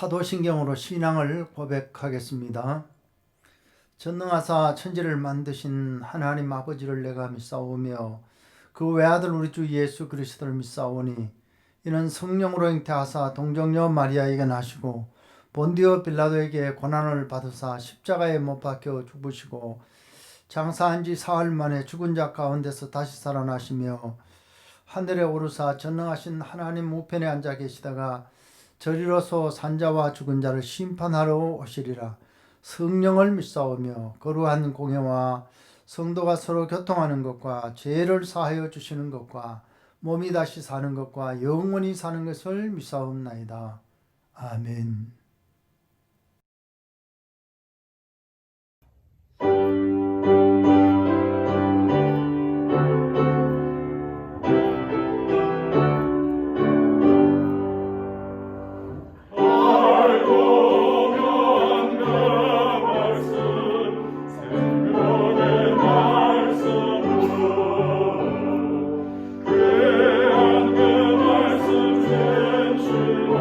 사도신경으로 신앙을 고백하겠습니다. 전능하사 천지를 만드신 하나님 아버지를 내가 믿사오며 그 외아들 우리 주 예수 그리스도를 믿사오니 이는 성령으로 잉태하사 동정녀 마리아에게 나시고 본디오 빌라도에게 고난을 받으사 십자가에 못 박혀 죽으시고 장사한 지 사흘 만에 죽은 자 가운데서 다시 살아나시며 하늘에 오르사 전능하신 하나님 우편에 앉아 계시다가 저리로서 산자와 죽은 자를 심판하러 오시리라. 성령을 믿사오며 거룩한 공회와 성도가 서로 교통하는 것과 죄를 사하여 주시는 것과 몸이 다시 사는 것과 영원히 사는 것을 믿사옵나이다. 아멘. 그 말씀 쟁취로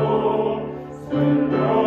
생명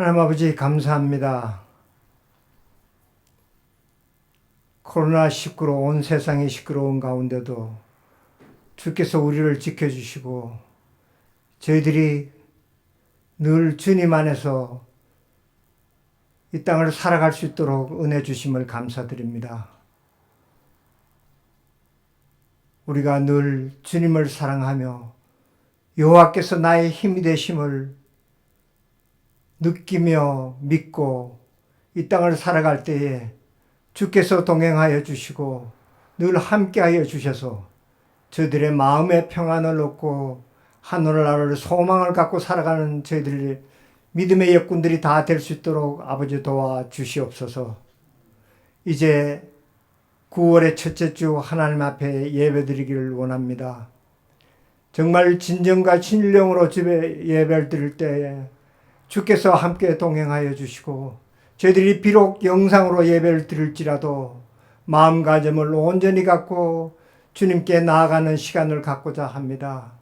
하나님 아버지 감사합니다. 코로나19로 온 세상이 시끄러운 가운데도 주께서 우리를 지켜주시고 저희들이 늘 주님 안에서 이 땅을 살아갈 수 있도록 은혜 주심을 감사드립니다. 우리가 늘 주님을 사랑하며 여호와께서 나의 힘이 되심을 느끼며 믿고 이 땅을 살아갈 때에 주께서 동행하여 주시고 늘 함께하여 주셔서 저희들의 마음의 평안을 얻고 하늘나라를 소망을 갖고 살아가는 저희들의 믿음의 역군들이 다 될 수 있도록 아버지 도와 주시옵소서. 이제 9월의 첫째 주 하나님 앞에 예배드리기를 원합니다. 정말 진정과 진령으로 집에 예배를 드릴 때에 주께서 함께 동행하여 주시고 저희들이 비록 영상으로 예배를 드릴지라도 마음가짐을 온전히 갖고 주님께 나아가는 시간을 갖고자 합니다.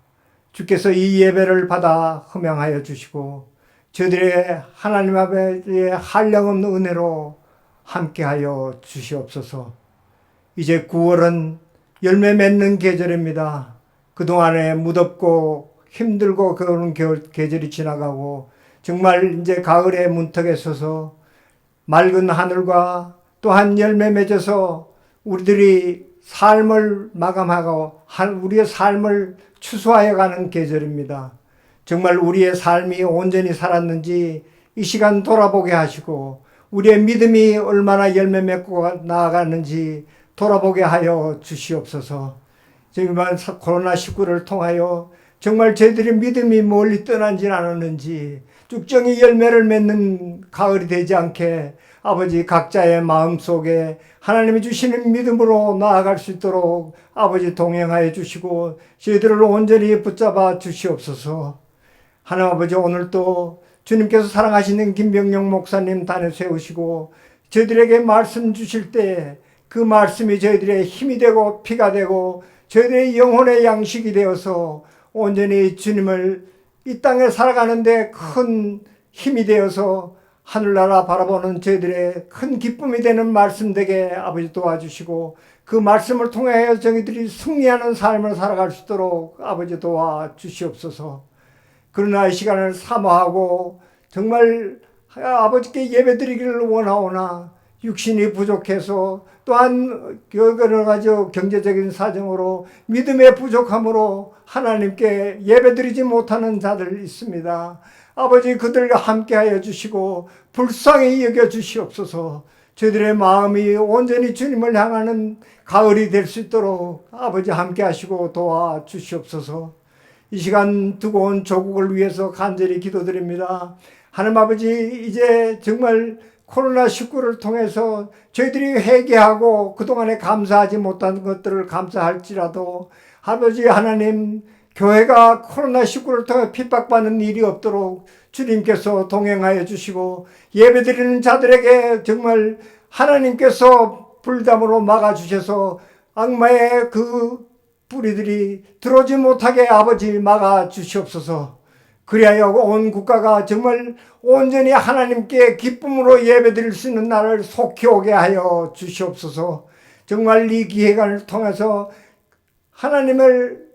주께서 이 예배를 받아 흠양하여 주시고 저희들의 하나님 앞에 한량없는 은혜로 함께하여 주시옵소서. 이제 9월은 열매 맺는 계절입니다. 그동안에 무덥고 힘들고 그런 계절이 지나가고 정말 이제 가을의 문턱에 서서 맑은 하늘과 또한 열매 맺어서 우리들이 삶을 마감하고 우리의 삶을 추수하여 가는 계절입니다. 정말 우리의 삶이 온전히 살았는지 이 시간 돌아보게 하시고 우리의 믿음이 얼마나 열매 맺고 나아가는지 돌아보게 하여 주시옵소서. 정말 코로나19를 통하여 정말 저희들의 믿음이 멀리 떠나지 않았는지 쭉정이 열매를 맺는 가을이 되지 않게 아버지 각자의 마음속에 하나님이 주시는 믿음으로 나아갈 수 있도록 아버지 동행하여 주시고 저희들을 온전히 붙잡아 주시옵소서. 하나님 아버지 오늘도 주님께서 사랑하시는 김병영 목사님 단에 세우시고 저희들에게 말씀 주실 때 그 말씀이 저희들의 힘이 되고 피가 되고 저희들의 영혼의 양식이 되어서 온전히 주님을 이 땅에 살아가는데 큰 힘이 되어서 하늘나라 바라보는 저희들의 큰 기쁨이 되는 말씀 되게 아버지 도와주시고 그 말씀을 통하여 저희들이 승리하는 삶을 살아갈 수 있도록 아버지 도와주시옵소서. 그러나 이 시간을 사모하고 정말 아버지께 예배드리기를 원하오나 육신이 부족해서 또한 여러 가지 경제적인 사정으로 믿음의 부족함으로 하나님께 예배드리지 못하는 자들 있습니다. 아버지 그들과 함께하여 주시고 불쌍히 여겨 주시옵소서. 저희들의 마음이 온전히 주님을 향하는 가을이 될 수 있도록 아버지 함께하시고 도와주시옵소서. 이 시간 두고 온 조국을 위해서 간절히 기도드립니다. 하나님 아버지 이제 정말 코로나19를 통해서 저희들이 회개하고 그동안에 감사하지 못한 것들을 감사할지라도 아버지 하나님 교회가 코로나19를 통해 핍박받는 일이 없도록 주님께서 동행하여 주시고 예배드리는 자들에게 정말 하나님께서 불담으로 막아주셔서 악마의 그 뿌리들이 들어오지 못하게 아버지 막아주시옵소서. 그리하여 온 국가가 정말 온전히 하나님께 기쁨으로 예배드릴 수 있는 날을 속히 오게 하여 주시옵소서. 정말 이 기회를 통해서 하나님을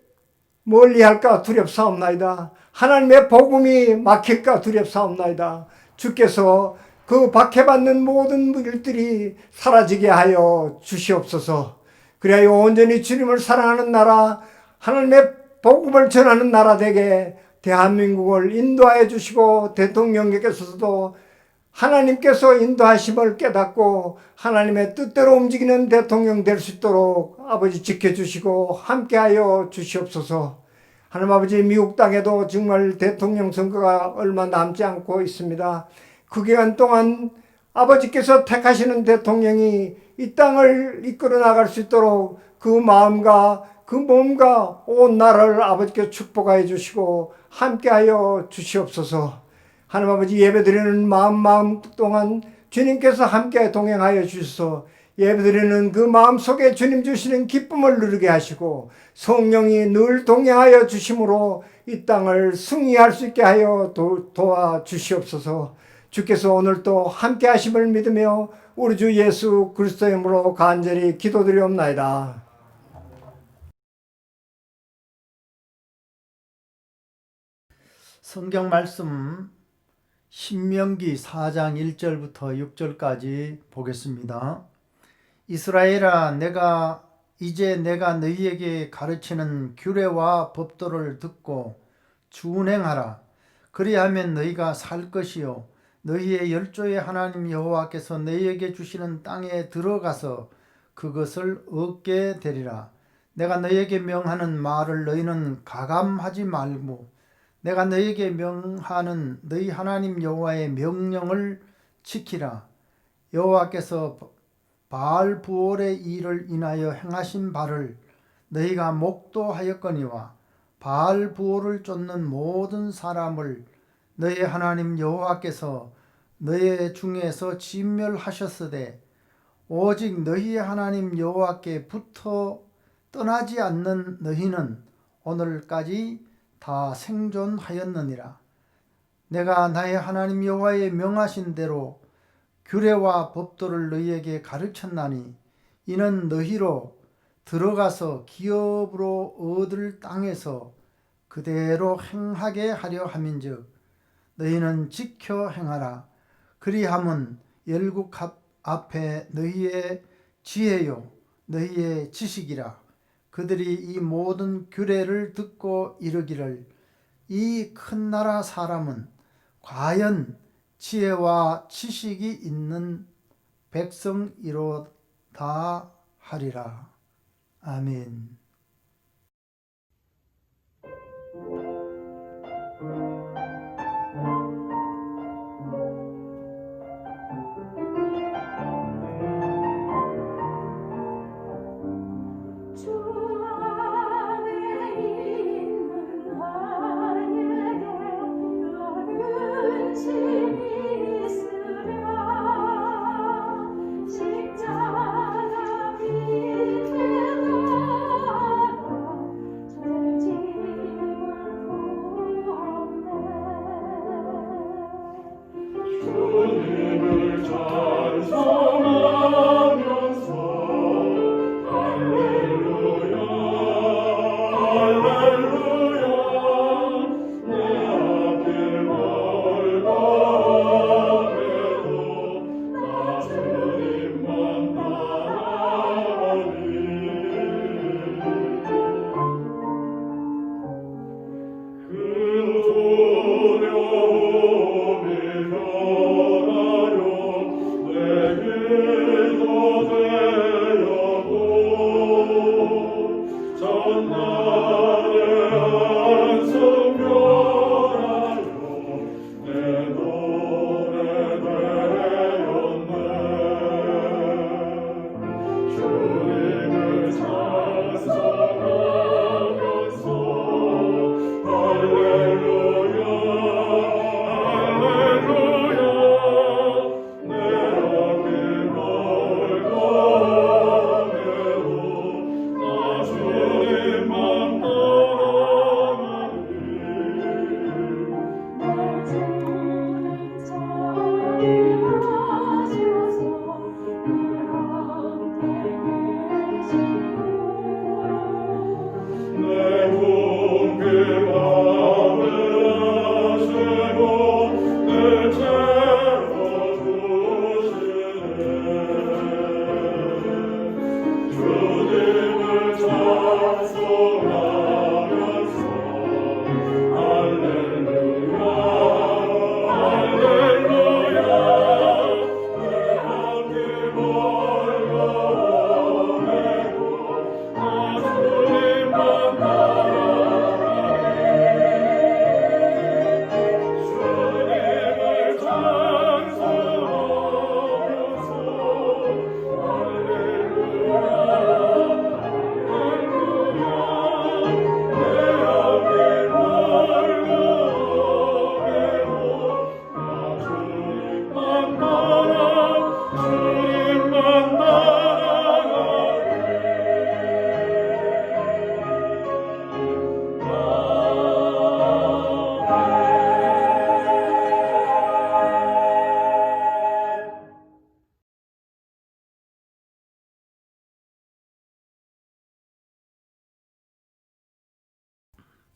멀리할까 두렵사옵나이다. 하나님의 복음이 막힐까 두렵사옵나이다. 주께서 그 박해받는 모든 일들이 사라지게 하여 주시옵소서. 그리하여 온전히 주님을 사랑하는 나라, 하나님의 복음을 전하는 나라 되게 대한민국을 인도하여 주시고 대통령께서도 하나님께서 인도하심을 깨닫고 하나님의 뜻대로 움직이는 대통령 될 수 있도록 아버지 지켜주시고 함께하여 주시옵소서. 하나님 아버지 미국 땅에도 정말 대통령 선거가 얼마 남지 않고 있습니다. 그 기간 동안 아버지께서 택하시는 대통령이 이 땅을 이끌어 나갈 수 있도록 그 마음과 그 몸과 온 나라를 아버지께 축복하여 주시고 함께하여 주시옵소서. 하나님 아버지 예배드리는 마음 동안 주님께서 함께 동행하여 주셔서 예배드리는 그 마음속에 주님 주시는 기쁨을 누리게 하시고 성령이 늘 동행하여 주심으로 이 땅을 승리할 수 있게 하여 도와주시옵소서. 주께서 오늘 또 함께 하심을 믿으며 우리 주 예수 그리스도의 이름으로 간절히 기도드리옵나이다. 성경 말씀 신명기 4장 1절부터 6절까지 보겠습니다. 이스라엘아, 이제 내가 너희에게 가르치는 규례와 법도를 듣고 준행하라. 그리하면 너희가 살 것이요 너희의 열조의 하나님 여호와께서 너희에게 주시는 땅에 들어가서 그것을 얻게 되리라. 내가 너희에게 명하는 말을 너희는 가감하지 말고 내가 너희에게 명하는 너희 하나님 여호와의 명령을 지키라. 여호와께서 바알 부올의 일을 인하여 행하신 바를 너희가 목도하였거니와 바알 부올을 쫓는 모든 사람을 너희 하나님 여호와께서 너희 중에서 진멸하셨으되 오직 너희의 하나님 여호와께 붙어 떠나지 않는 너희는 오늘까지 다 생존하였느니라. 내가 나의 하나님 여호와의 명하신 대로 규례와 법도를 너희에게 가르쳤나니 이는 너희로 들어가서 기업으로 얻을 땅에서 그대로 행하게 하려 함인즉 너희는 지켜 행하라. 그리함은 열국 앞에 너희의 지혜요 너희의 지식이라. 그들이 이 모든 규례를 듣고 이르기를 이 큰 나라 사람은 과연 지혜와 지식이 있는 백성이로다 하리라. 아멘. 십자가 밑에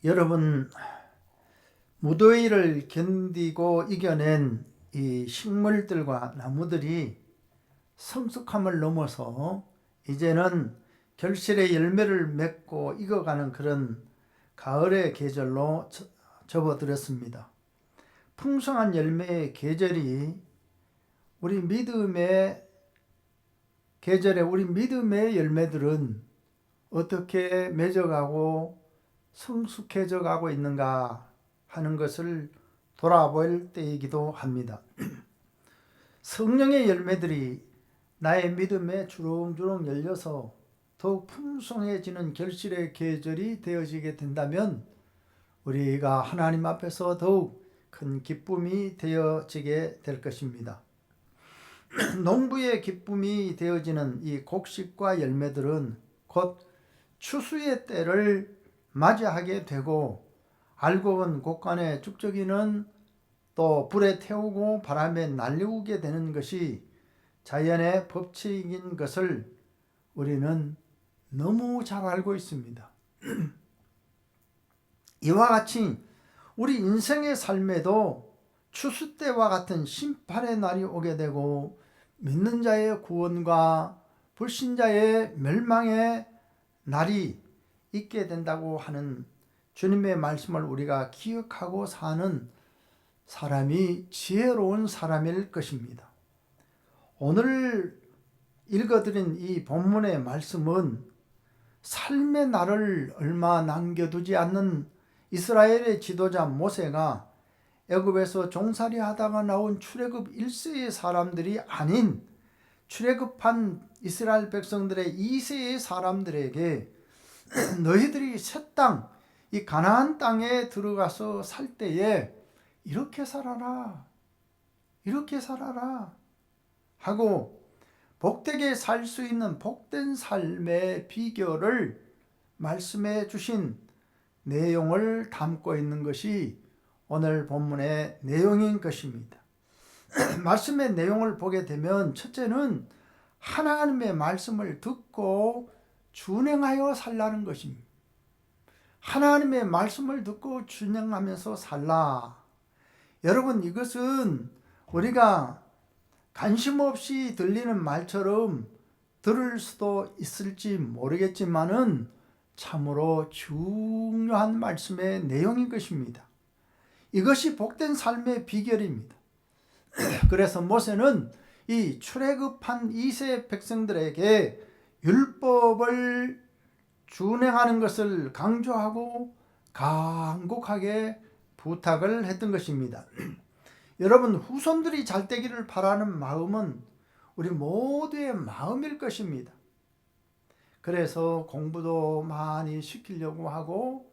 여러분, 무더위를 견디고 이겨낸 이 식물들과 나무들이 성숙함을 넘어서 이제는 결실의 열매를 맺고 익어가는 그런 가을의 계절로 접어들었습니다. 풍성한 열매의 계절이 우리 믿음의 계절에 우리 믿음의 열매들은 어떻게 맺어가고 성숙해져 가고 있는가 하는 것을 돌아볼 때이기도 합니다. 성령의 열매들이 나의 믿음에 주렁주렁 열려서 더욱 풍성해지는 결실의 계절이 되어지게 된다면 우리가 하나님 앞에서 더욱 큰 기쁨이 되어지게 될 것입니다. 농부의 기쁨이 되어지는 이 곡식과 열매들은 곧 추수의 때를 맞이하게 되고 알고 본 곡간의 죽적이는 또 불에 태우고 바람에 날리우게 되는 것이 자연의 법칙인 것을 우리는 너무 잘 알고 있습니다. 이와 같이 우리 인생의 삶에도 추수 때와 같은 심판의 날이 오게 되고 믿는 자의 구원과 불신자의 멸망의 날이 있게 된다고 하는 주님의 말씀을 우리가 기억하고 사는 사람이 지혜로운 사람일 것입니다. 오늘 읽어드린 이 본문의 말씀은 삶의 날을 얼마 남겨두지 않는 이스라엘의 지도자 모세가 애굽에서 종살이 하다가 나온 출애굽 1세의 사람들이 아닌 출애굽한 이스라엘 백성들의 2세의 사람들에게 너희들이 새 땅, 이 가나안 땅에 들어가서 살 때에 이렇게 살아라, 이렇게 살아라 하고 복되게 살 수 있는 복된 삶의 비결을 말씀해 주신 내용을 담고 있는 것이 오늘 본문의 내용인 것입니다. 말씀의 내용을 보게 되면 첫째는 하나님의 말씀을 듣고 준행하여 살라는 것입니다. 하나님의 말씀을 듣고 준행하면서 살라. 여러분, 이것은 우리가 관심 없이 들리는 말처럼 들을 수도 있을지 모르겠지만은 참으로 중요한 말씀의 내용인 것입니다. 이것이 복된 삶의 비결입니다. 그래서 모세는 이 출애굽한 2세 백성들에게 율법을 준행하는 것을 강조하고 간곡하게 부탁을 했던 것입니다. 여러분, 후손들이 잘 되기를 바라는 마음은 우리 모두의 마음일 것입니다. 그래서 공부도 많이 시키려고 하고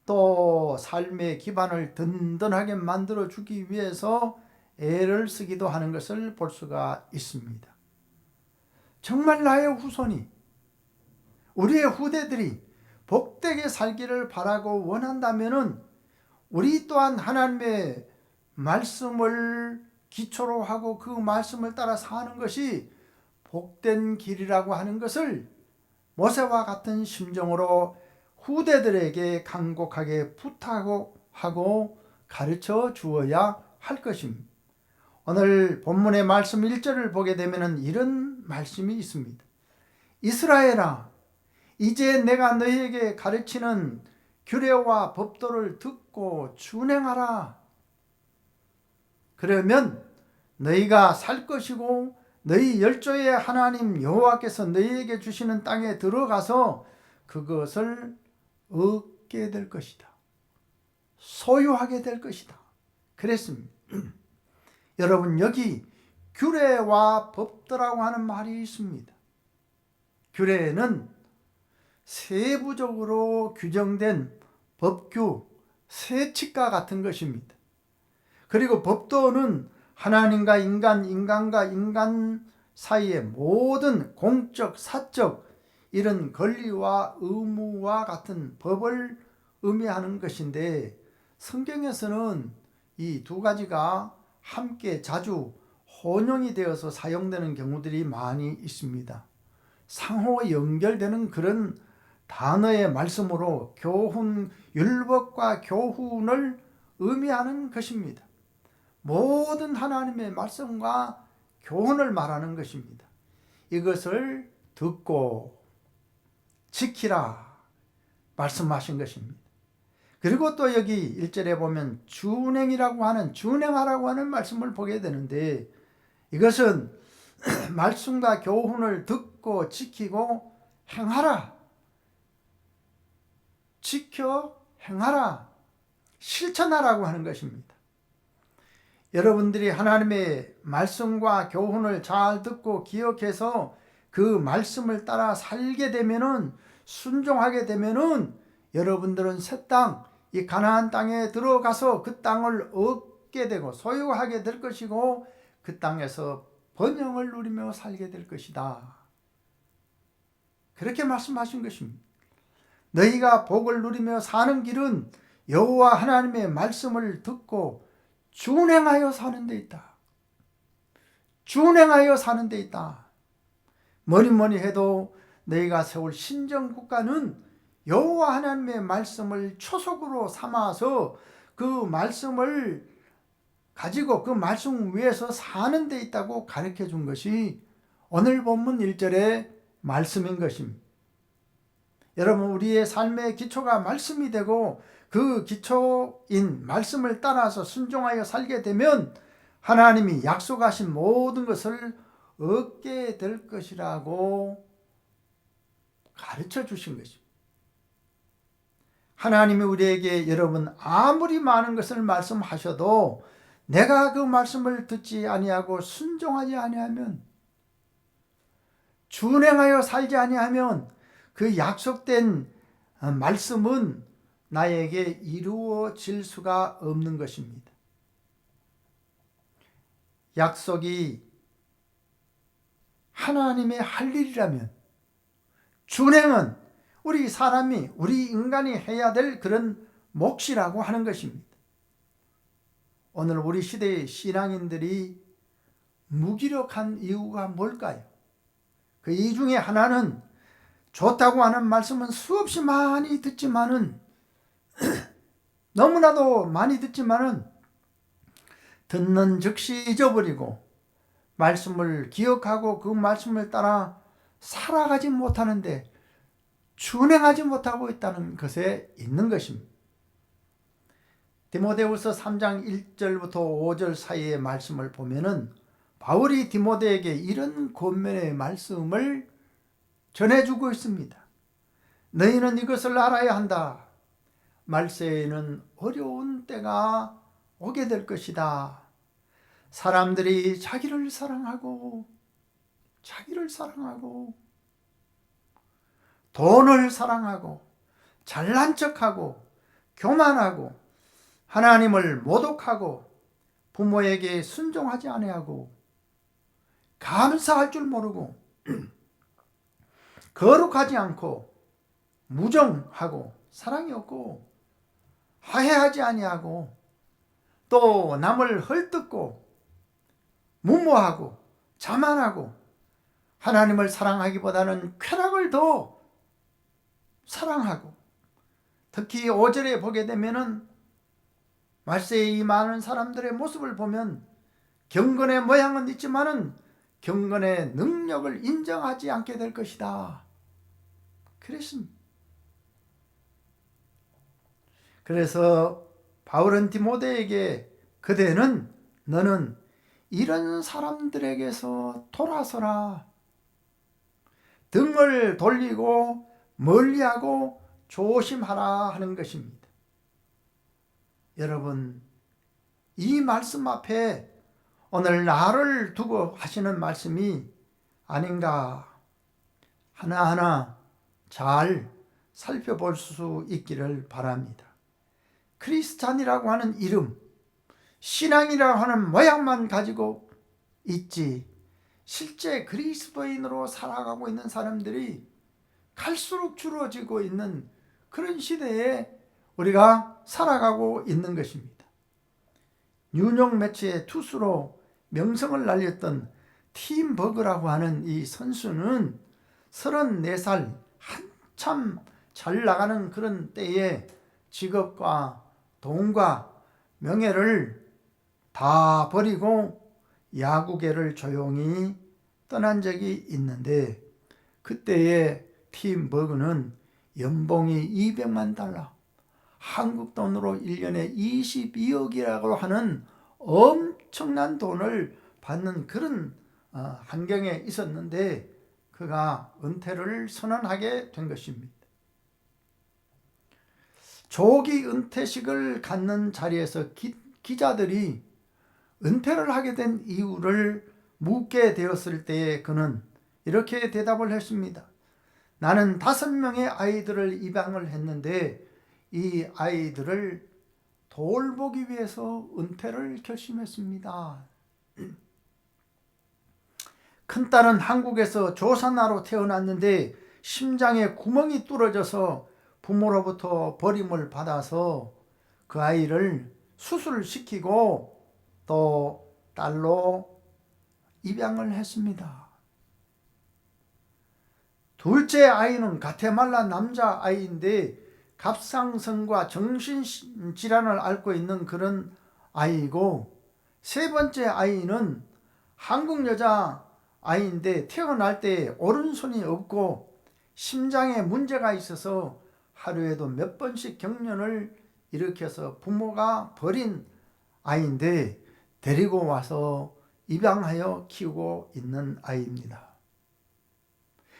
또 삶의 기반을 든든하게 만들어 주기 위해서 애를 쓰기도 하는 것을 볼 수가 있습니다. 정말 나의 후손이, 우리의 후대들이 복되게 살기를 바라고 원한다면은 우리 또한 하나님의 말씀을 기초로 하고 그 말씀을 따라 사는 것이 복된 길이라고 하는 것을 모세와 같은 심정으로 후대들에게 간곡하게 부탁하고 가르쳐 주어야 할 것입니다. 오늘 본문의 말씀 1절을 보게 되면 이런 말씀이 있습니다. 이스라엘아, 이제 내가 너희에게 가르치는 규례와 법도를 듣고 준행하라. 그러면 너희가 살 것이고 너희 열조의 하나님 여호와께서 너희에게 주시는 땅에 들어가서 그것을 얻게 될 것이다. 소유하게 될 것이다. 그랬습니다. 여러분, 여기 규례와 법도라고 하는 말이 있습니다. 규례는 세부적으로 규정된 법규, 세칙과 같은 것입니다. 그리고 법도는 하나님과 인간, 인간과 인간 사이의 모든 공적, 사적 이런 권리와 의무와 같은 법을 의미하는 것인데 성경에서는 이 두 가지가 함께 자주 혼용이 되어서 사용되는 경우들이 많이 있습니다. 상호 연결되는 그런 단어의 말씀으로 교훈, 율법과 교훈을 의미하는 것입니다. 모든 하나님의 말씀과 교훈을 말하는 것입니다. 이것을 듣고 지키라 말씀하신 것입니다. 그리고 또 여기 1절에 보면 준행하라고 하는 말씀을 보게 되는데, 이것은 말씀과 교훈을 듣고 지키고 행하라, 지켜 행하라, 실천하라고 하는 것입니다. 여러분들이 하나님의 말씀과 교훈을 잘 듣고 기억해서 그 말씀을 따라 살게 되면은, 순종하게 되면은 여러분들은 새 땅, 이 가나안 땅에 들어가서 그 땅을 얻게 되고 소유하게 될 것이고, 그 땅에서 번영을 누리며 살게 될 것이다. 그렇게 말씀하신 것입니다. 너희가 복을 누리며 사는 길은 여호와 하나님의 말씀을 듣고 준행하여 사는 데 있다. 준행하여 사는 데 있다. 뭐니 해도 너희가 세울 신정국가는 여호와 하나님의 말씀을 초석으로 삼아서 그 말씀을 가지고 그 말씀 위에서 사는 데 있다고 가르쳐 준 것이 오늘 본문 1절의 말씀인 것입니다. 여러분, 우리의 삶의 기초가 말씀이 되고 그 기초인 말씀을 따라서 순종하여 살게 되면 하나님이 약속하신 모든 것을 얻게 될 것이라고 가르쳐 주신 것입니다. 하나님이 우리에게 여러분 아무리 많은 것을 말씀하셔도 내가 그 말씀을 듣지 아니하고 순종하지 아니하면, 준행하여 살지 아니하면 그 약속된 말씀은 나에게 이루어질 수가 없는 것입니다. 약속이 하나님의 할 일이라면 준행은 우리 사람이, 우리 인간이 해야 될 그런 몫이라고 하는 것입니다. 오늘 우리 시대의 신앙인들이 무기력한 이유가 뭘까요? 그 이유 중에 하나는 좋다고 하는 말씀은 수없이 많이 듣지만은 너무나도 많이 듣지만은 듣는 즉시 잊어버리고 말씀을 기억하고 그 말씀을 따라 살아가지 못하는데, 준행하지 못하고 있다는 것에 있는 것입니다. 디모데후서 3장 1절부터 5절 사이의 말씀을 보면은 바울이 디모데에게 이런 권면의 말씀을 전해주고 있습니다. 너희는 이것을 알아야 한다. 말세에는 어려운 때가 오게 될 것이다. 사람들이 자기를 사랑하고 돈을 사랑하고 잘난 척하고 교만하고 하나님을 모독하고 부모에게 순종하지 아니하고 감사할 줄 모르고 거룩하지 않고 무정하고 사랑이 없고 화해하지 아니하고 또 남을 헐뜯고 무모하고 자만하고 하나님을 사랑하기보다는 쾌락을 더 사랑하고, 특히 5절에 보게 되면은 말세에 이 많은 사람들의 모습을 보면 경건의 모양은 있지만은 경건의 능력을 인정하지 않게 될 것이다. 그랬습니다. 그래서 바울은 디모데에게 너는 이런 사람들에게서 돌아서라. 등을 돌리고 멀리하고 조심하라 하는 것입니다. 여러분, 이 말씀 앞에 오늘 나를 두고 하시는 말씀이 아닌가 하나하나 잘 살펴볼 수 있기를 바랍니다. 크리스찬이라고 하는 이름, 신앙이라고 하는 모양만 가지고 있지, 실제 그리스도인으로 살아가고 있는 사람들이 갈수록 줄어지고 있는 그런 시대에 우리가 살아가고 있는 것입니다. 뉴욕 매치의 투수로 명성을 날렸던 팀 버그라고 하는 이 선수는 34살 한참 잘 나가는 그런 때에 직업과 돈과 명예를 다 버리고 야구계를 조용히 떠난 적이 있는데, 그때의 팀 버그는 연봉이 200만 달러, 한국 돈으로 1년에 22억이라고 하는 엄청난 돈을 받는 그런 환경에 있었는데, 그가 은퇴를 선언하게 된 것입니다. 조기 은퇴식을 갖는 자리에서 기자들이 은퇴를 하게 된 이유를 묻게 되었을 때에 그는 이렇게 대답을 했습니다. 나는 5명의 아이들을 입양을 했는데 이 아이들을 돌보기 위해서 은퇴를 결심했습니다. 큰딸은 한국에서 조산아로 태어났는데 심장에 구멍이 뚫어져서 부모로부터 버림을 받아서 그 아이를 수술시키고 또 딸로 입양을 했습니다. 둘째 아이는 가테말라 남자아이인데 갑상선과 정신질환을 앓고 있는 그런 아이고, 세 번째 아이는 한국 여자 아이인데 태어날 때 오른손이 없고 심장에 문제가 있어서 하루에도 몇 번씩 경련을 일으켜서 부모가 버린 아이인데 데리고 와서 입양하여 키우고 있는 아이입니다.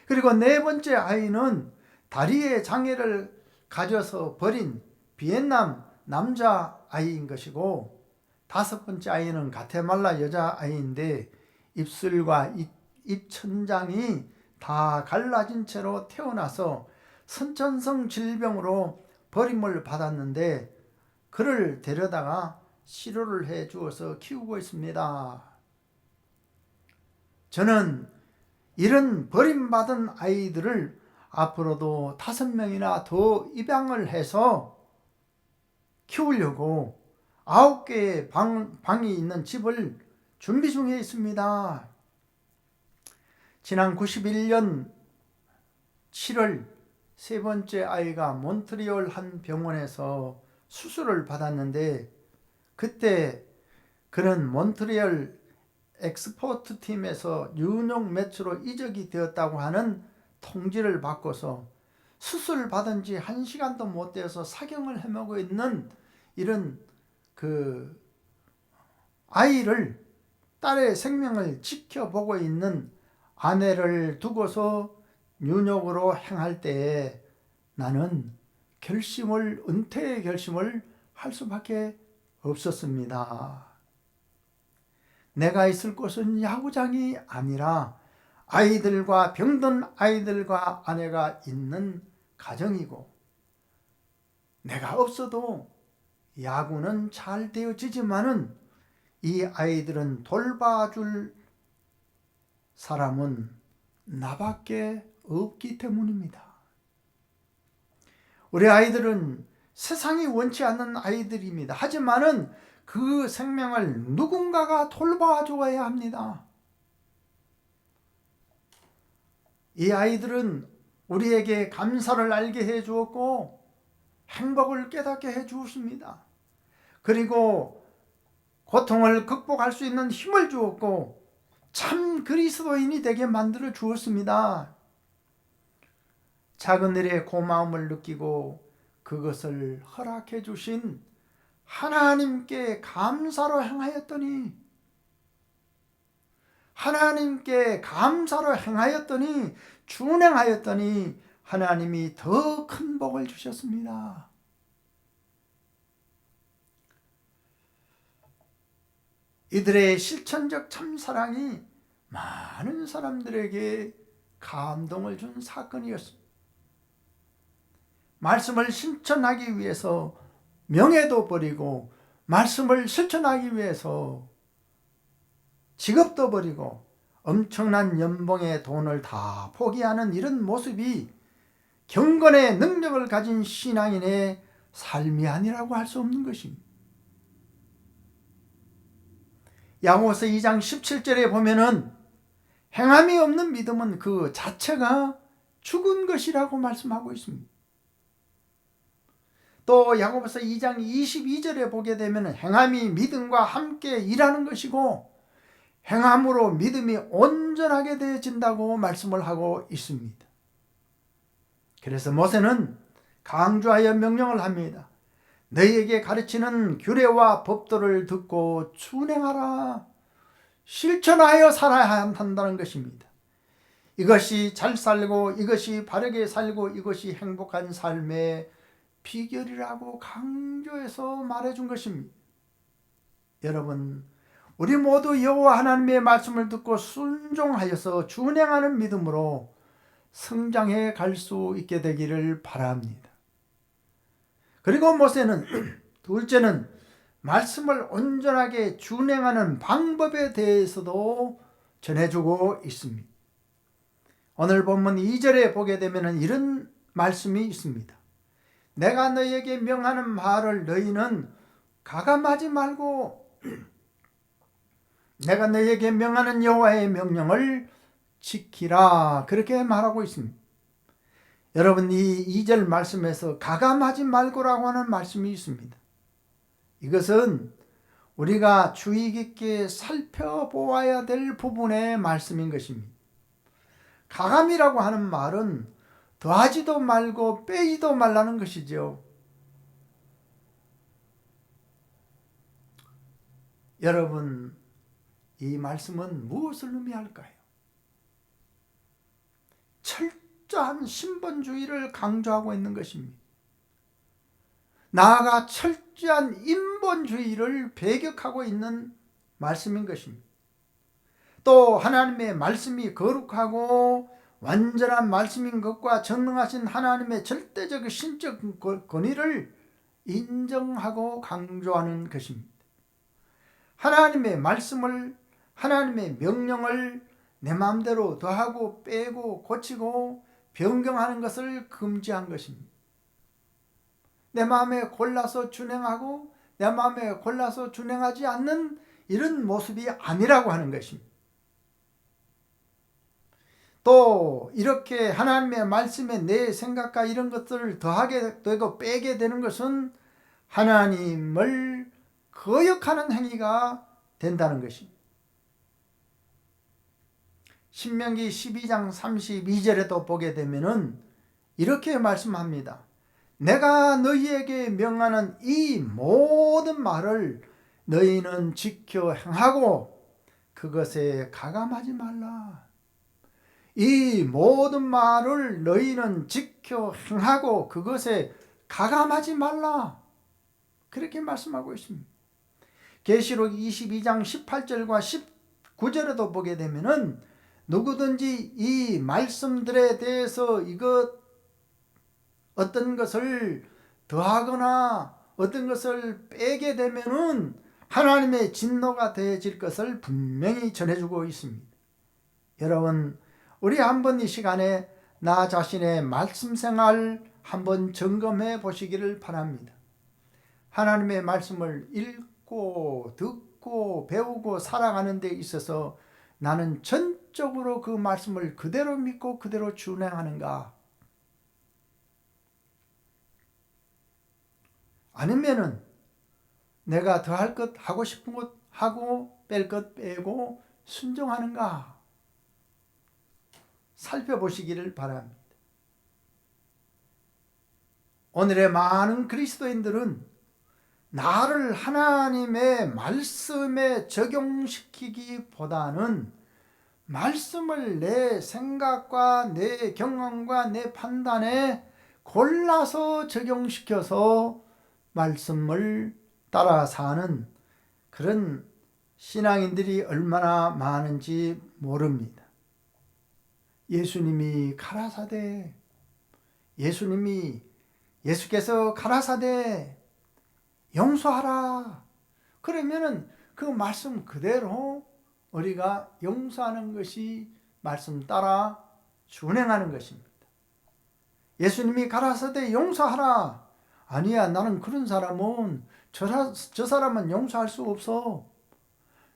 그리고 네 번째 아이는 다리에 장애를 가져서 버린 비엔남 남자 아이인 것이고, 다섯 번째 아이는 가테말라 여자 아이인데 입술과 입천장이 다 갈라진 채로 태어나서 선천성 질병으로 버림을 받았는데 그를 데려다가 치료를 해 주어서 키우고 있습니다. 저는 이런 버림받은 아이들을 앞으로도 5명이나 더 입양을 해서 키우려고 9개의 방이 있는 집을 준비 중에 있습니다. 지난 91년 7월 세 번째 아이가 몬트리올 한 병원에서 수술을 받았는데, 그때 그는 몬트리올 엑스포트 팀에서 뉴욕 매치로 이적이 되었다고 하는 통지를 받고서 수술 받은 지 1시간도 못 되어서 사경을 헤매고 있는 이런 그 아이를, 딸의 생명을 지켜보고 있는 아내를 두고서 뉴욕으로 행할 때에 나는 은퇴의 결심을 할 수밖에 없었습니다. 내가 있을 곳은 야구장이 아니라 아이들과 병든 아이들과 아내가 있는 가정이고, 내가 없어도 야구는 잘 되어지지만은 이 아이들은 돌봐줄 사람은 나밖에 없기 때문입니다. 우리 아이들은 세상이 원치 않는 아이들입니다. 하지만은 그 생명을 누군가가 돌봐줘야 합니다. 이 아이들은 우리에게 감사를 알게 해 주었고 행복을 깨닫게 해 주었습니다. 그리고 고통을 극복할 수 있는 힘을 주었고 참 그리스도인이 되게 만들어 주었습니다. 작은 일에 고마움을 느끼고 그것을 허락해 주신 하나님께 감사로 행하였더니 준행하였더니 하나님이 더 큰 복을 주셨습니다. 이들의 실천적 참사랑이 많은 사람들에게 감동을 준 사건이었습니다. 말씀을 실천하기 위해서 명예도 버리고, 말씀을 실천하기 위해서 직업도 버리고 엄청난 연봉의 돈을 다 포기하는 이런 모습이 경건의 능력을 가진 신앙인의 삶이 아니라고 할 수 없는 것입니다. 야고보서 2장 17절에 보면은 행함이 없는 믿음은 그 자체가 죽은 것이라고 말씀하고 있습니다. 또 야고보서 2장 22절에 보게 되면 행함이 믿음과 함께 일하는 것이고 행함으로 믿음이 온전하게 되어진다고 말씀을 하고 있습니다. 그래서 모세는 강조하여 명령을 합니다. 너희에게 가르치는 규례와 법도를 듣고 준행하라. 실천하여 살아야 한다는 것입니다. 이것이 잘 살고 이것이 바르게 살고 이것이 행복한 삶의 비결이라고 강조해서 말해준 것입니다. 여러분, 우리 모두 여호와 하나님의 말씀을 듣고 순종하여서 준행하는 믿음으로 성장해 갈 수 있게 되기를 바랍니다. 그리고 모세는 둘째는 말씀을 온전하게 준행하는 방법에 대해서도 전해주고 있습니다. 오늘 본문 2절에 보게 되면 이런 말씀이 있습니다. 내가 너희에게 명하는 말을 너희는 가감하지 말고 내가 너희에게 명하는 여호와의 명령을 지키라. 그렇게 말하고 있습니다. 여러분, 이 2절 말씀에서 가감하지 말고라고 하는 말씀이 있습니다. 이것은 우리가 주의 깊게 살펴보아야 될 부분의 말씀인 것입니다. 가감이라고 하는 말은 더하지도 말고 빼지도 말라는 것이죠. 여러분, 이 말씀은 무엇을 의미할까요? 철저한 신본주의를 강조하고 있는 것입니다. 나아가 철저한 인본주의를 배격하고 있는 말씀인 것입니다. 또 하나님의 말씀이 거룩하고 완전한 말씀인 것과 전능하신 하나님의 절대적 신적 권위를 인정하고 강조하는 것입니다. 하나님의 말씀을, 하나님의 명령을 내 마음대로 더하고 빼고 고치고 변경하는 것을 금지한 것입니다. 내 마음에 골라서 준행하고 내 마음에 골라서 준행하지 않는 이런 모습이 아니라고 하는 것입니다. 또 이렇게 하나님의 말씀에 내 생각과 이런 것들을 더하게 되고 빼게 되는 것은 하나님을 거역하는 행위가 된다는 것입니다. 신명기 12장 32절에도 보게 되면은 이렇게 말씀합니다. 내가 너희에게 명하는 이 모든 말을 너희는 지켜 행하고 그것에 가감하지 말라. 이 모든 말을 너희는 지켜 행하고 그것에 가감하지 말라. 그렇게 말씀하고 있습니다. 계시록 22장 18절과 19절에도 보게 되면은 누구든지 이 말씀들에 대해서 어떤 것을 더하거나 어떤 것을 빼게 되면은 하나님의 진노가 되어질 것을 분명히 전해주고 있습니다. 여러분, 우리 한번 이 시간에 나 자신의 말씀 생활 한번 점검해 보시기를 바랍니다. 하나님의 말씀을 읽고 듣고 배우고 살아가는 데 있어서 나는 전적으로 그 말씀을 그대로 믿고 그대로 준행하는가? 아니면은 내가 더할 것, 하고 싶은 것 하고 뺄 것 빼고 순종하는가? 살펴보시기를 바랍니다. 오늘의 많은 그리스도인들은 나를 하나님의 말씀에 적용시키기보다는 말씀을 내 생각과 내 경험과 내 판단에 골라서 적용시켜서 말씀을 따라 사는 그런 신앙인들이 얼마나 많은지 모릅니다. 예수께서 가라사대 용서하라. 그러면은 그 말씀 그대로 우리가 용서하는 것이 말씀 따라 준행하는 것입니다. 예수님이 가라사대 용서하라. 아니야, 나는 그런 사람은 저 사람은 용서할 수 없어.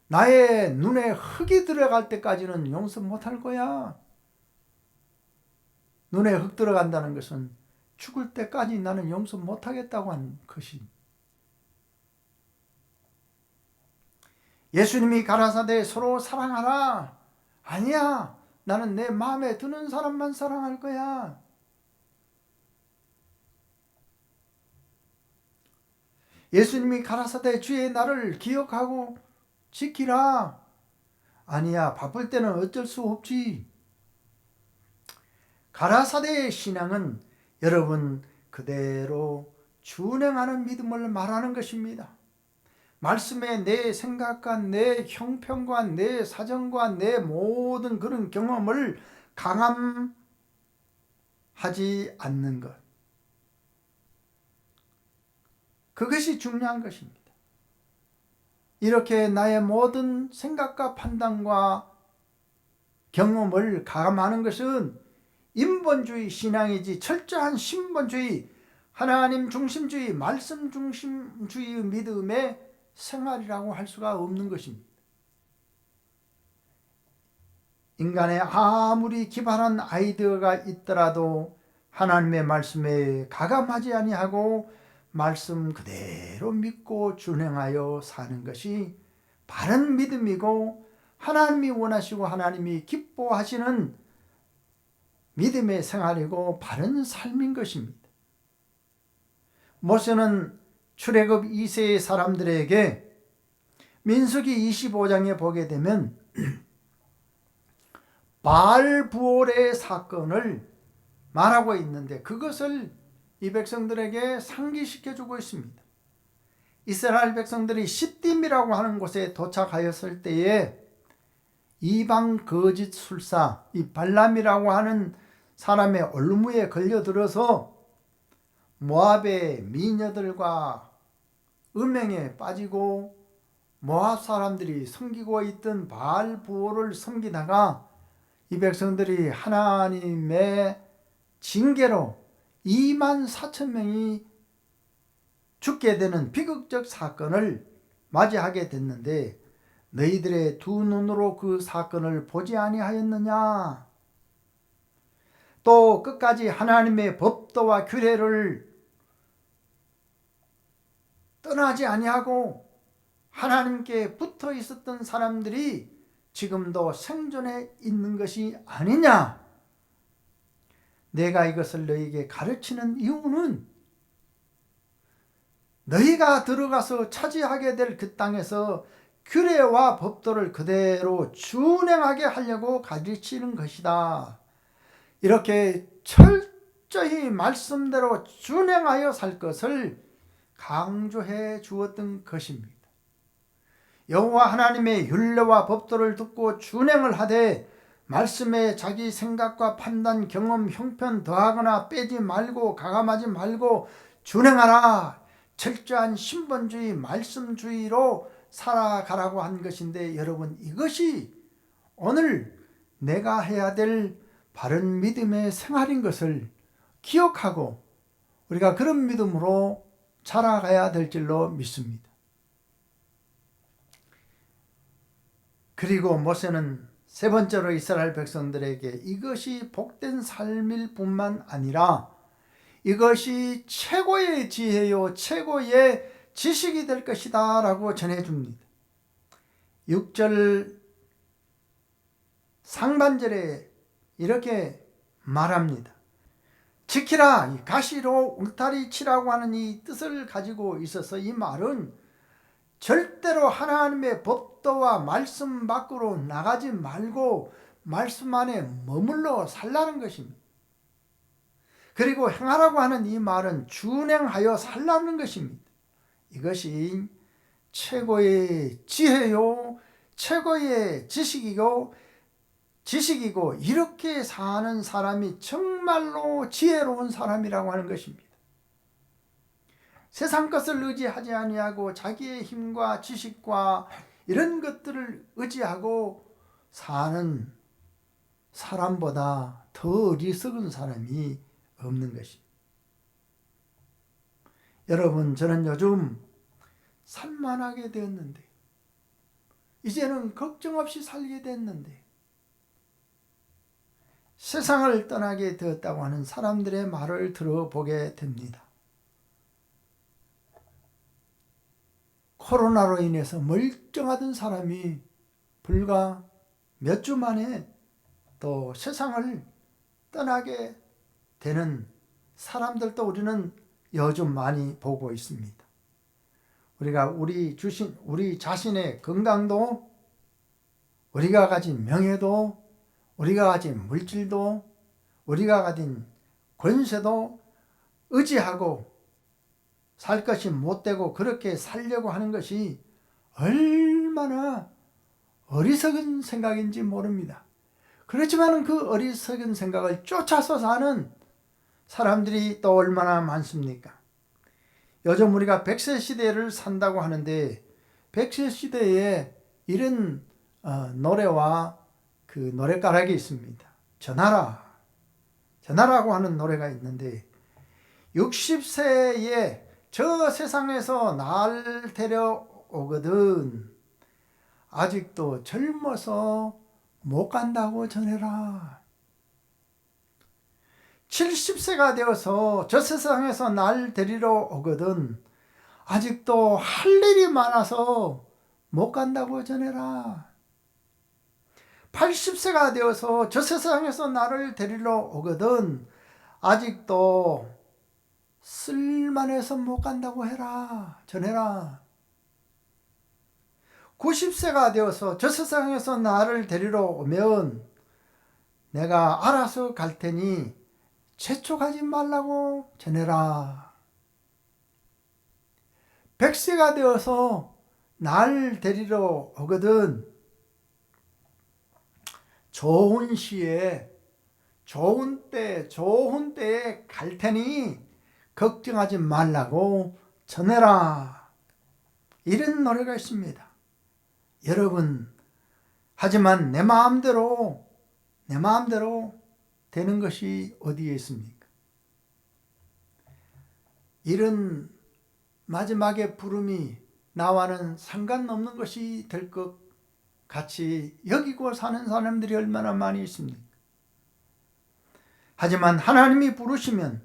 나의 눈에 흙이 들어갈 때까지는 용서 못할 거야. 눈에 흙 들어간다는 것은 죽을 때까지 나는 용서 못하겠다고 한 것이, 예수님이 가라사대 서로 사랑하라. 아니야, 나는 내 마음에 드는 사람만 사랑할 거야. 예수님이 가라사대 주의 날을 기억하고 지키라. 아니야, 바쁠 때는 어쩔 수 없지. 가라사대의 신앙은 여러분 그대로 준행하는 믿음을 말하는 것입니다. 말씀에 내 생각과 내 형편과 내 사정과 내 모든 그런 경험을 강함하지 않는 것, 그것이 중요한 것입니다. 이렇게 나의 모든 생각과 판단과 경험을 가감하는 것은 인본주의 신앙이지 철저한 신본주의, 하나님 중심주의, 말씀 중심주의 믿음의 생활이라고 할 수가 없는 것입니다. 인간의 아무리 기발한 아이디어가 있더라도 하나님의 말씀에 가감하지 아니하고 말씀 그대로 믿고 준행하여 사는 것이 바른 믿음이고 하나님이 원하시고 하나님이 기뻐하시는 믿음의 생활이고 바른 삶인 것입니다. 모세는 출애굽 2세의 사람들에게 민수기 25장에 보게 되면 바알부올의 사건을 말하고 있는데 그것을 이 백성들에게 상기시켜주고 있습니다. 이스라엘 백성들이 시딤이라고 하는 곳에 도착하였을 때에 이방 거짓 술사 이 발람이라고 하는 사람의 올무에 걸려들어서 모압의 미녀들과 음행에 빠지고 모압 사람들이 섬기고 있던 바알부올을 섬기다가 이 백성들이 하나님의 징계로 24,000명이 죽게 되는 비극적 사건을 맞이하게 됐는데 너희들의 두 눈으로 그 사건을 보지 아니하였느냐? 또 끝까지 하나님의 법도와 규례를 떠나지 아니하고 하나님께 붙어 있었던 사람들이 지금도 생존해 있는 것이 아니냐? 내가 이것을 너희에게 가르치는 이유는 너희가 들어가서 차지하게 될 그 땅에서 규례와 법도를 그대로 준행하게 하려고 가르치는 것이다. 이렇게 철저히 말씀대로 준행하여 살 것을 강조해 주었던 것입니다. 여호와 하나님의 율례와 법도를 듣고 준행을 하되 말씀에 자기 생각과 판단, 경험, 형편 더하거나 빼지 말고 가감하지 말고 준행하라. 철저한 신본주의, 말씀주의로 살아가라고 한 것인데 여러분 이것이 오늘 내가 해야 될 바른 믿음의 생활인 것을 기억하고 우리가 그런 믿음으로 살아가야 될 줄로 믿습니다. 그리고 모세는 세 번째로 이스라엘 백성들에게 이것이 복된 삶일 뿐만 아니라 이것이 최고의 지혜요 최고의 지식이 될 것이다 라고 전해줍니다. 6절 상반절에 이렇게 말합니다. 지키라, 가시로 울타리 치라고 하는 이 뜻을 가지고 있어서 이 말은 절대로 하나님의 법도와 말씀 밖으로 나가지 말고 말씀 안에 머물러 살라는 것입니다. 그리고 행하라고 하는 이 말은 준행하여 살라는 것입니다. 이것이 최고의 지혜요 최고의 지식이고 이렇게 사는 사람이 정말로 지혜로운 사람이라고 하는 것입니다. 세상 것을 의지하지 아니하고 자기의 힘과 지식과 이런 것들을 의지하고 사는 사람보다 더 어리석은 사람이 없는 것입니다. 여러분, 저는 요즘 살만하게 되었는데 이제는 걱정 없이 살게 됐는데 세상을 떠나게 되었다고 하는 사람들의 말을 들어보게 됩니다. 코로나로 인해서 멀쩡하던 사람이 불과 몇 주 만에 또 세상을 떠나게 되는 사람들도 우리는 요즘 많이 보고 있습니다. 우리가 우리 자신의 건강도, 우리가 가진 명예도, 우리가 가진 물질도, 우리가 가진 권세도 의지하고 살 것이 못되고 그렇게 살려고 하는 것이 얼마나 어리석은 생각인지 모릅니다. 그렇지만 그 어리석은 생각을 쫓아서 사는 사람들이 또 얼마나 많습니까? 요즘 우리가 100세 시대를 산다고 하는데 100세 시대에 이런 노래와 그 노래가락이 있습니다. 전하라고 하는 노래가 있는데 60세에 저 세상에서 날 데려오거든 아직도 젊어서 못 간다고 전해라. 70세가 되어서 저 세상에서 날 데리러 오거든 아직도 할 일이 많아서 못 간다고 전해라. 80세가 되어서 저 세상에서 나를 데리러 오거든 아직도 쓸만해서 못 간다고 전해라. 90세가 되어서 저 세상에서 나를 데리러 오면 내가 알아서 갈 테니 재촉하지 말라고 전해라. 100세가 되어서 날 데리러 오거든 좋은 시에 좋은 때에 갈 테니 걱정하지 말라고 전해라. 이런 노래가 있습니다. 여러분, 하지만 내 마음대로 되는 것이 어디에 있습니까? 이런 마지막에 부름이 나와는 상관없는 것이 될 것 같이 여기고 사는 사람들이 얼마나 많이 있습니까? 하지만 하나님이 부르시면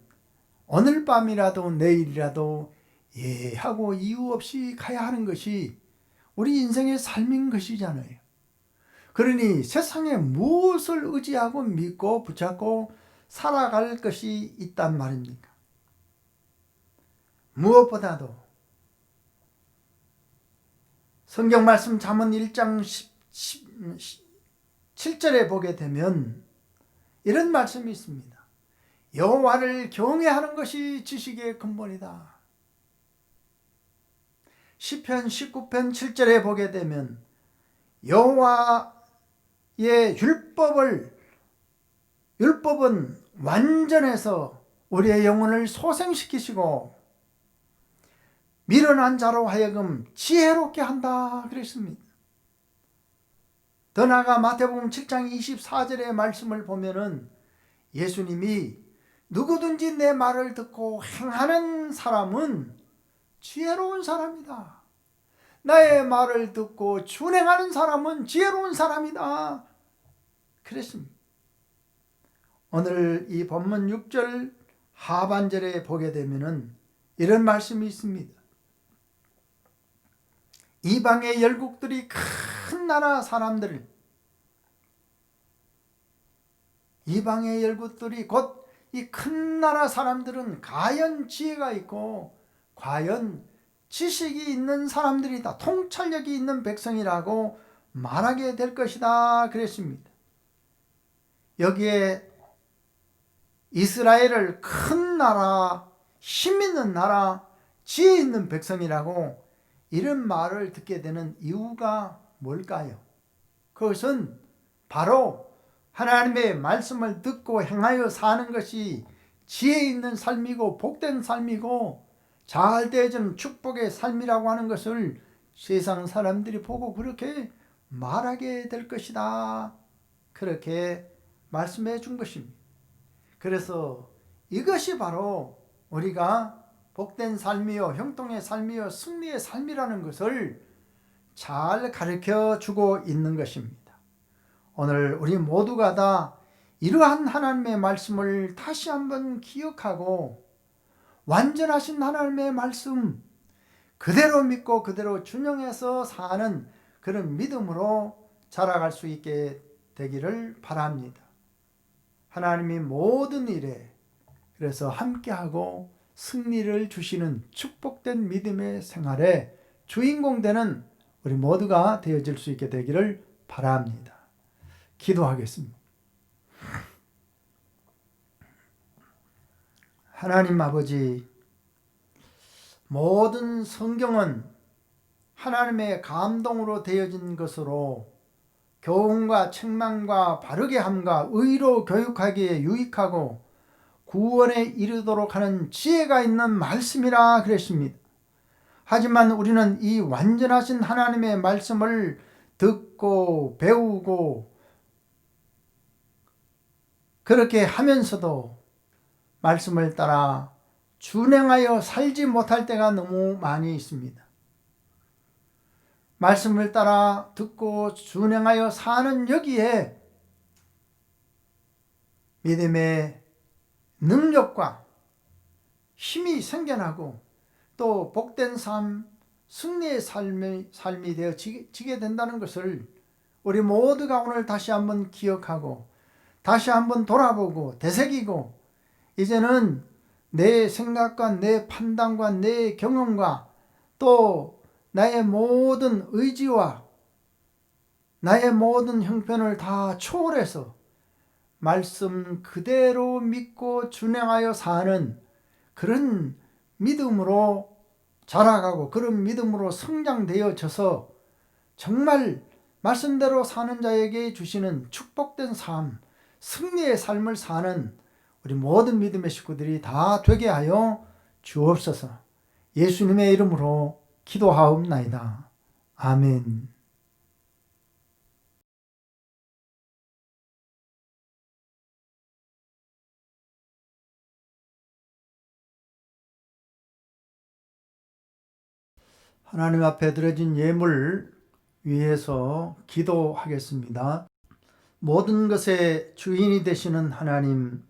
오늘 밤이라도 내일이라도 하고 이유 없이 가야 하는 것이 우리 인생의 삶인 것이잖아요. 그러니 세상에 무엇을 의지하고 믿고 붙잡고 살아갈 것이 있단 말입니까? 무엇보다도 성경 말씀 잠언 1장 7절에 보게 되면 이런 말씀이 있습니다. 여호와를 경외하는 것이 지식의 근본이다. 시편 19편 7절에 보게 되면 여호와의 율법은 완전해서 우리의 영혼을 소생시키시고 미련한 자로 하여금 지혜롭게 한다 그랬습니다. 더 나아가 마태복음 7장 24절의 말씀을 보면은 예수님이 누구든지 내 말을 듣고 행하는 사람은 지혜로운 사람이다. 나의 말을 듣고 준행하는 사람은 지혜로운 사람이다. 그랬습니다. 오늘 이 본문 6절 하반절에 보게 되면은 이런 말씀이 있습니다. 이방의 열국들이 큰 나라 사람들, 이방의 열국들이 곧 이 큰 나라 사람들은 과연 지혜가 있고 과연 지식이 있는 사람들이다, 통찰력이 있는 백성이라고 말하게 될 것이다 그랬습니다. 여기에 이스라엘을 큰 나라, 힘 있는 나라, 지혜 있는 백성이라고 이런 말을 듣게 되는 이유가 뭘까요? 그것은 바로 하나님의 말씀을 듣고 행하여 사는 것이 지혜 있는 삶이고 복된 삶이고 잘 되어지는 축복의 삶이라고 하는 것을 세상 사람들이 보고 그렇게 말하게 될 것이다. 그렇게 말씀해 준 것입니다. 그래서 이것이 바로 우리가 복된 삶이요, 형통의 삶이요, 승리의 삶이라는 것을 잘 가르쳐 주고 있는 것입니다. 오늘 우리 모두가 다 이러한 하나님의 말씀을 다시 한번 기억하고 완전하신 하나님의 말씀 그대로 믿고 그대로 준영해서 사는 그런 믿음으로 자라갈 수 있게 되기를 바랍니다. 하나님이 모든 일에 그래서 함께하고 승리를 주시는 축복된 믿음의 생활에 주인공 되는 우리 모두가 되어질 수 있게 되기를 바랍니다. 기도하겠습니다. 하나님 아버지, 모든 성경은 하나님의 감동으로 되어진 것으로 교훈과 책망과 바르게 함과 의로 교육하기에 유익하고 구원에 이르도록 하는 지혜가 있는 말씀이라 그랬습니다. 하지만 우리는 이 완전하신 하나님의 말씀을 듣고 배우고 그렇게 하면서도 말씀을 따라 준행하여 살지 못할 때가 너무 많이 있습니다. 말씀을 따라 듣고 준행하여 사는 여기에 믿음의 능력과 힘이 생겨나고 또 복된 삶, 승리의 삶이 되어지게 된다는 것을 우리 모두가 오늘 다시 한번 기억하고 다시 한번 돌아보고 되새기고 이제는 내 생각과 내 판단과 내 경험과 또 나의 모든 의지와 나의 모든 형편을 다 초월해서 말씀 그대로 믿고 준행하여 사는 그런 믿음으로 자라가고 그런 믿음으로 성장되어져서 정말 말씀대로 사는 자에게 주시는 축복된 삶, 승리의 삶을 사는 우리 모든 믿음의 식구들이 다 되게 하여 주옵소서. 예수님의 이름으로 기도하옵나이다. 아멘. 하나님 앞에 드려진 예물 위해서 기도하겠습니다. 모든 것의 주인이 되시는 하나님,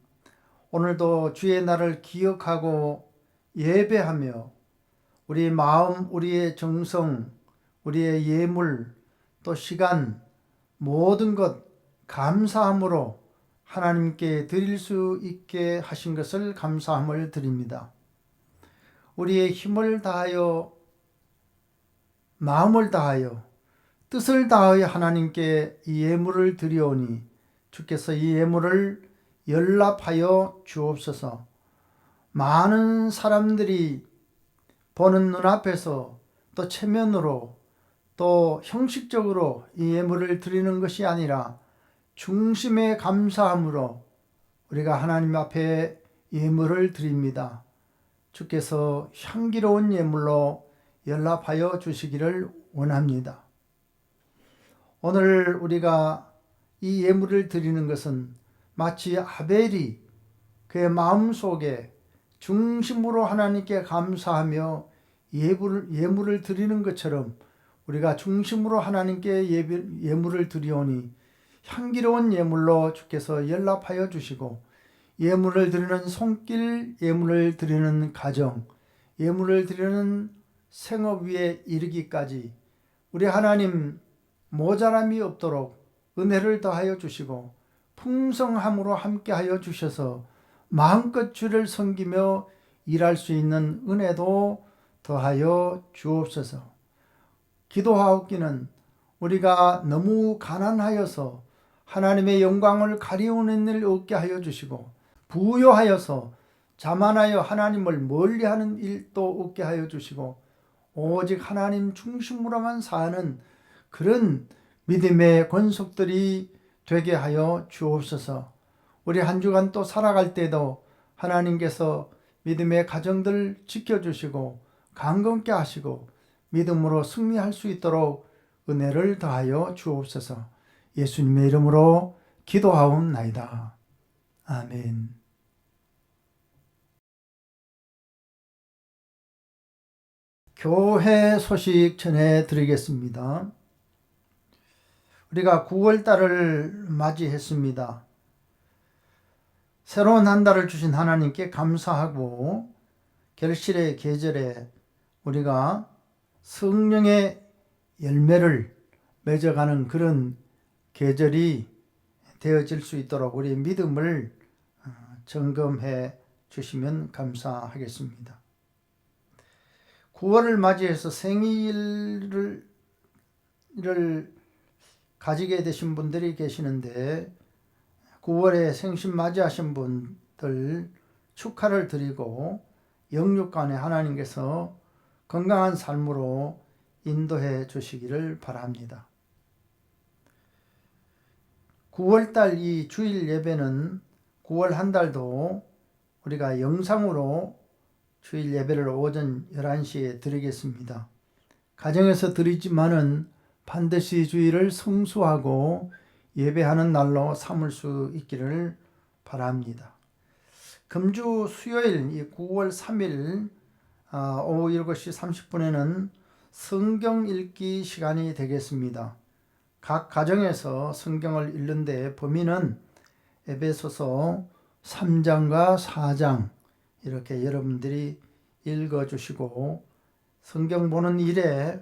오늘도 주의 날을 기억하고 예배하며 우리의 마음, 우리의 정성, 우리의 예물, 또 시간, 모든 것 감사함으로 하나님께 드릴 수 있게 하신 것을 감사함을 드립니다. 우리의 힘을 다하여 마음을 다하여 뜻을 다하여 하나님께 이 예물을 드리오니 주께서 이 예물을 연락하여 주옵소서. 많은 사람들이 보는 눈앞에서 또 체면으로 또 형식적으로 이 예물을 드리는 것이 아니라 중심의 감사함으로 우리가 하나님 앞에 예물을 드립니다. 주께서 향기로운 예물로 연락하여 주시기를 원합니다. 오늘 우리가 이 예물을 드리는 것은 마치 아벨이 그의 마음속에 중심으로 하나님께 감사하며 예물을 드리는 것처럼 우리가 중심으로 하나님께 예물을 드리오니 향기로운 예물로 주께서 연락하여 주시고 예물을 드리는 손길, 예물을 드리는 가정, 예물을 드리는 생업 위에 이르기까지 우리 하나님 모자람이 없도록 은혜를 더하여 주시고 풍성함으로 함께하여 주셔서 마음껏 주를 섬기며 일할 수 있는 은혜도 더하여 주옵소서. 기도하옵기는 우리가 너무 가난하여서 하나님의 영광을 가리우는 일 없게 하여 주시고 부요하여서 자만하여 하나님을 멀리하는 일도 없게 하여 주시고 오직 하나님 중심으로만 사는 그런 믿음의 권속들이 되게 하여 주옵소서. 우리 한 주간 또 살아갈 때도 하나님께서 믿음의 가정들 지켜주시고 강건케 하시고 믿음으로 승리할 수 있도록 은혜를 더하여 주옵소서. 예수님의 이름으로 기도하옵나이다. 아멘. 교회 소식 전해드리겠습니다. 우리가 9월달을 맞이했습니다. 새로운 한 달을 주신 하나님께 감사하고 결실의 계절에 우리가 성령의 열매를 맺어가는 그런 계절이 되어질 수 있도록 우리의 믿음을 점검해 주시면 감사하겠습니다. 9월을 맞이해서 생일을 가지게 되신 분들이 계시는데 9월에 생신 맞이하신 분들 축하를 드리고 영육간에 하나님께서 건강한 삶으로 인도해 주시기를 바랍니다. 9월달 이 주일 예배는 9월 한 달도 우리가 영상으로 주일 예배를 오전 11시에 드리겠습니다. 가정에서 드리지만은 반드시 주일을 성수하고 예배하는 날로 삼을 수 있기를 바랍니다. 금주 수요일 이 9월 3일 오후 7시 30분에는 성경 읽기 시간이 되겠습니다. 각 가정에서 성경을 읽는데 범위는 에베소서 3장과 4장 이렇게 여러분들이 읽어주시고 성경 보는 일에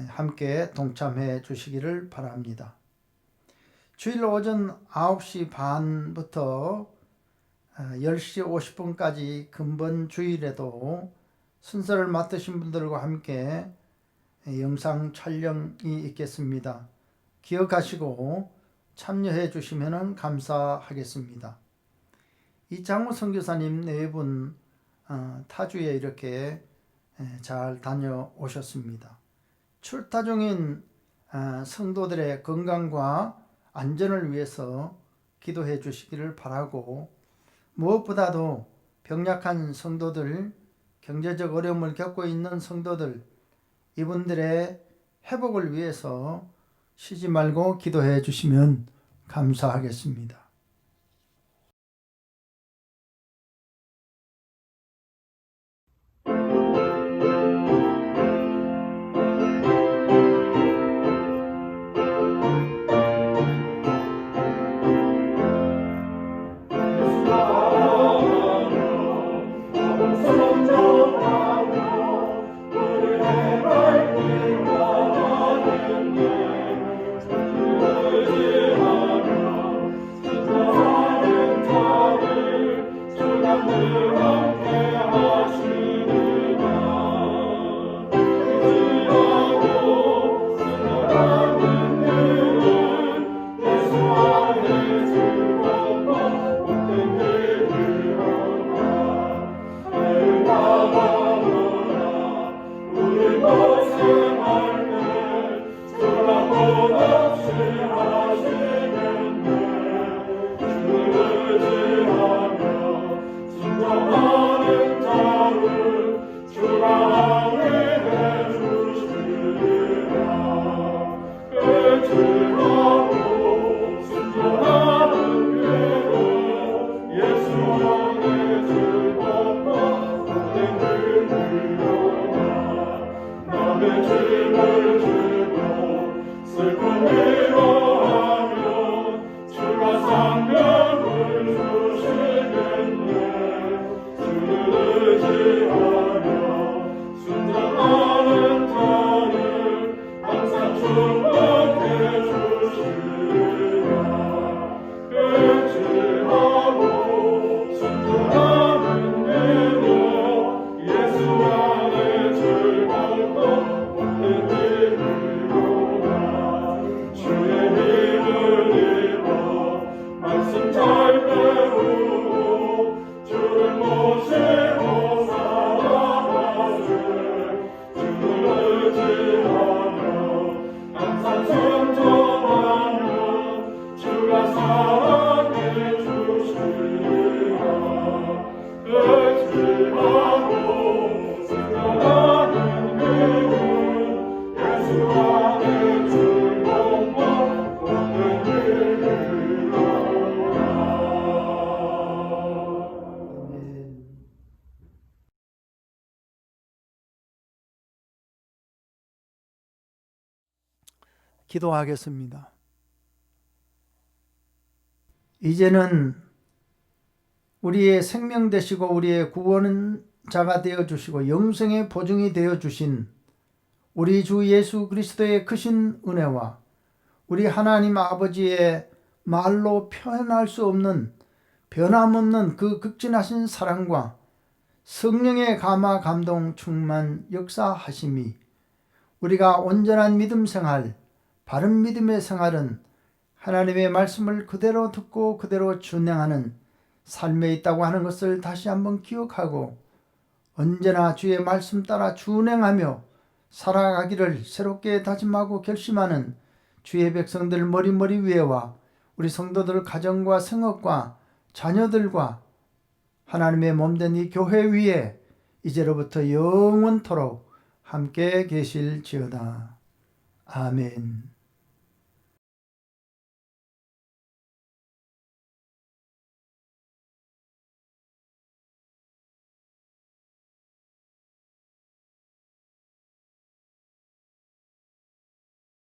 함께 동참해 주시기를 바랍니다. 주일 오전 9시 반부터 10시 50분까지 근본 주일에도 순서를 맡으신 분들과 함께 영상 촬영이 있겠습니다. 기억하시고 참여해 주시면 감사하겠습니다. 이장우 선교사님 네 분 타주에 이렇게 잘 다녀오셨습니다. 출타 중인 성도들의 건강과 안전을 위해서 기도해 주시기를 바라고 무엇보다도 병약한 성도들, 경제적 어려움을 겪고 있는 성도들 이분들의 회복을 위해서 쉬지 말고 기도해 주시면 감사하겠습니다. 기도하겠습니다. 이제는 우리의 생명 되시고 우리의 구원자가 되어주시고 영생의 보증이 되어주신 우리 주 예수 그리스도의 크신 은혜와 우리 하나님 아버지의 말로 표현할 수 없는 변함없는 그 극진하신 사랑과 성령의 감화 감동 충만 역사하심이 우리가 온전한 믿음 생활, 바른 믿음의 생활은 하나님의 말씀을 그대로 듣고 그대로 준행하는 삶에 있다고 하는 것을 다시 한번 기억하고 언제나 주의 말씀 따라 준행하며 살아가기를 새롭게 다짐하고 결심하는 주의 백성들 머리머리 위에와 우리 성도들 가정과 생업과 자녀들과 하나님의 몸된 이 교회 위에 이제로부터 영원토록 함께 계실지어다. 아멘.